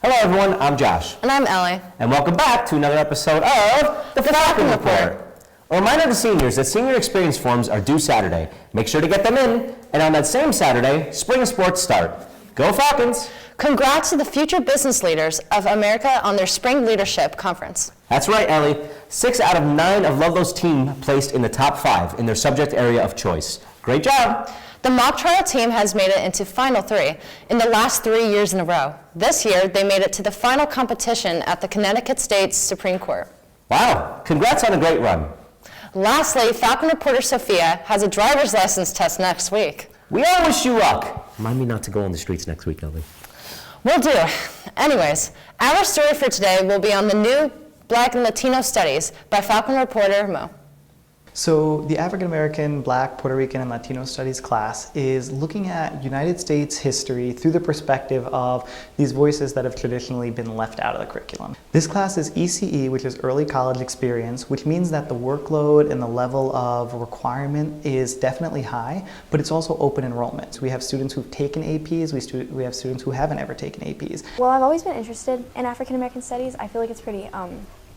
Hello everyone, I'm Josh. And I'm Ellie. And welcome back to another episode of the Falcon Report. A reminder to seniors that senior experience forms are due Saturday. Make sure to get them in, and on that same Saturday, spring sports start. Go Falcons! Congrats to the future business leaders of America on their Spring Leadership Conference. That's right, Ellie. 6 out of 9 of Ludlow's team placed in the top 5 in their subject area of choice. Great job! The mock trial team has made it into Final 3 in the last 3 years in a row. This year, they made it to the final competition at the Connecticut State Supreme Court. Wow, congrats on a great run. Lastly, Falcon reporter Sophia has a driver's license test next week. We all wish you luck. Remind me not to go on the streets next week, Ellie. Will do. Anyways, our story for today will be on the new Black and Latino Studies by Falcon reporter Mo. So the African American, Black, Puerto Rican, and Latino Studies class is looking at United States history through the perspective of these voices that have traditionally been left out of the curriculum. This class is ECE, which is Early College Experience, which means that the workload and the level of requirement is definitely high, but it's also open enrollment. So we have students who've taken APs, we have students who haven't ever taken APs. Well, I've always been interested in African American studies. I feel like it's pretty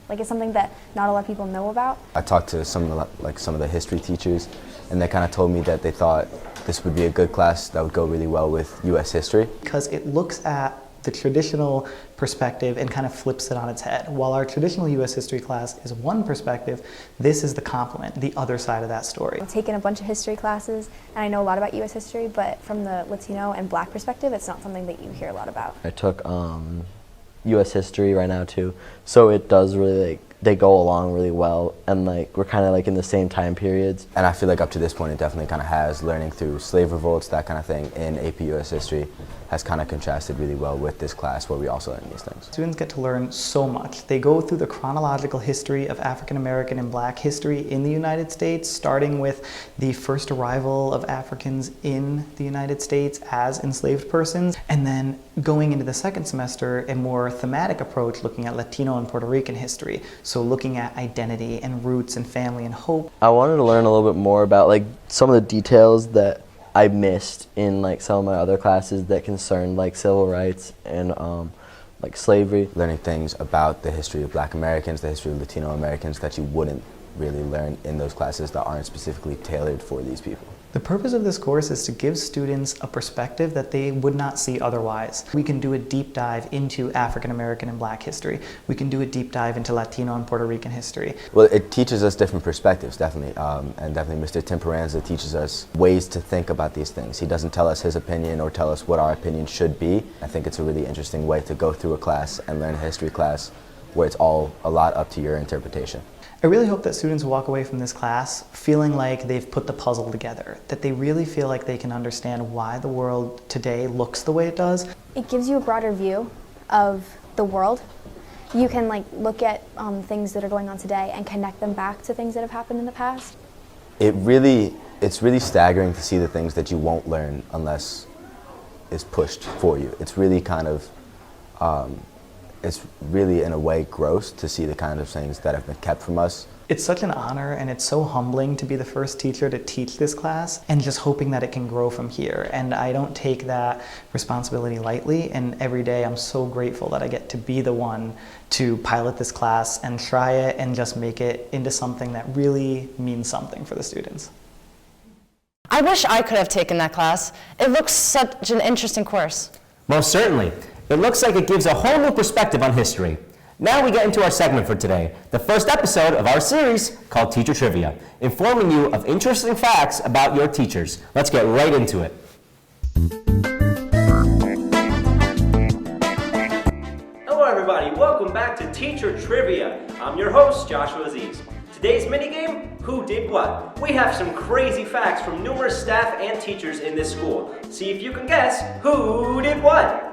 it's something that not a lot of people know about. I talked to some of the history teachers, and they kind of told me that they thought this would be a good class that would go really well with U.S. history. Because it looks at the traditional perspective and kind of flips it on its head. While our traditional U.S. history class is one perspective, this is the complement, the other side of that story. I've taken a bunch of history classes, and I know a lot about U.S. history, but from the Latino and Black perspective, it's not something that you hear a lot about. I took U.S. history right now too, so it does really they go along really well, and we're kind of in the same time periods. And I feel like up to this point it definitely kind of has, learning through slave revolts, that kind of thing in AP U.S. history has kind of contrasted really well with this class where we also learn these things. Students get to learn so much. They go through the chronological history of African American and Black history in the United States, starting with the first arrival of Africans in the United States as enslaved persons, and then going into the second semester, a more thematic approach looking at Latino and Puerto Rican history. So looking at identity and roots and family and hope. I wanted to learn a little bit more about some of the details that I missed in some of my other classes that concern civil rights and slavery. Learning things about the history of Black Americans, the history of Latino Americans that you wouldn't really learn in those classes that aren't specifically tailored for these people. The purpose of this course is to give students a perspective that they would not see otherwise. We can do a deep dive into African American and Black history. We can do a deep dive into Latino and Puerto Rican history. Well, it teaches us different perspectives, definitely. And definitely Mr. Timperanza teaches us ways to think about these things. He doesn't tell us his opinion or tell us what our opinion should be. I think it's a really interesting way to go through a class and learn a history class where it's all a lot up to your interpretation. I really hope that students walk away from this class feeling like they've put the puzzle together, that they really feel like they can understand why the world today looks the way it does. It gives you a broader view of the world. You can look at things that are going on today and connect them back to things that have happened in the past. It's really staggering to see the things that you won't learn unless it's pushed for you. It's really kind of it's really, in a way, gross to see the kind of things that have been kept from us. It's such an honor, and it's so humbling to be the first teacher to teach this class, and just hoping that it can grow from here. And I don't take that responsibility lightly, and every day I'm so grateful that I get to be the one to pilot this class and try it and just make it into something that really means something for the students. I wish I could have taken that class. It looks such an interesting course. Most certainly. It looks like it gives a whole new perspective on history. Now we get into our segment for today, the first episode of our series called Teacher Trivia, informing you of interesting facts about your teachers. Let's get right into it. Hello everybody, welcome back to Teacher Trivia. I'm your host, Joshua Aziz. Today's minigame, Who Did What? We have some crazy facts from numerous staff and teachers in this school. See if you can guess who did what.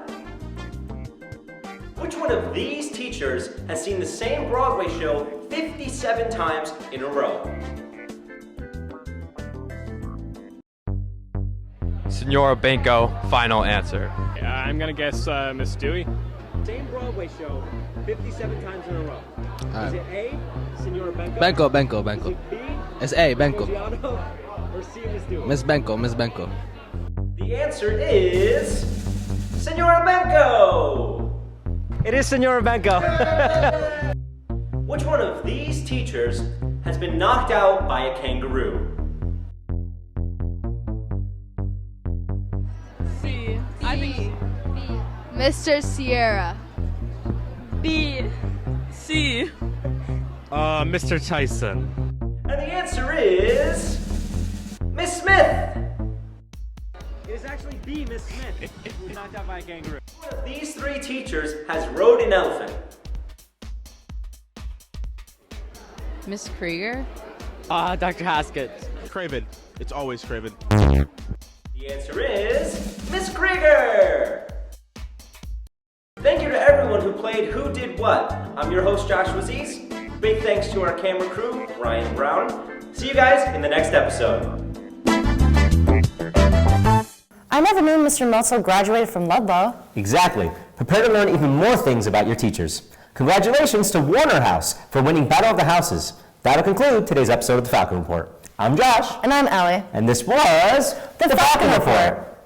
Which one of these teachers has seen the same Broadway show 57 times in a row? Senora Banco, final answer. I'm gonna guess Miss Dewey. Same Broadway show 57 times in a row. Is it A, Senora Banco? Banco. Is it B, It's A, Banco. or C, Miss Dewey? Miss Banco. The answer is Senora Banco! It is Senora Benko. Which one of these teachers has been knocked out by a kangaroo? C. I think Mr. Sierra. B. C. Mr. Tyson. And the answer is Miss Smith. It is actually B, Miss Smith, who was knocked out by a kangaroo. One of these three teachers has rode an elephant. Miss Krieger. Dr. Haskett. Craven. It's always Craven. The answer is Miss Krieger. Thank you to everyone who played Who Did What. I'm your host, Joshua Aziz. Big thanks to our camera crew, Ryan Brown. See you guys in the next episode. I never knew Mr. Meltzer graduated from Ludlow. Exactly. Prepare to learn even more things about your teachers. Congratulations to Warner House for winning Battle of the Houses. That'll conclude today's episode of the Falcon Report. I'm Josh. And I'm Allie. And this was The Falcon Report.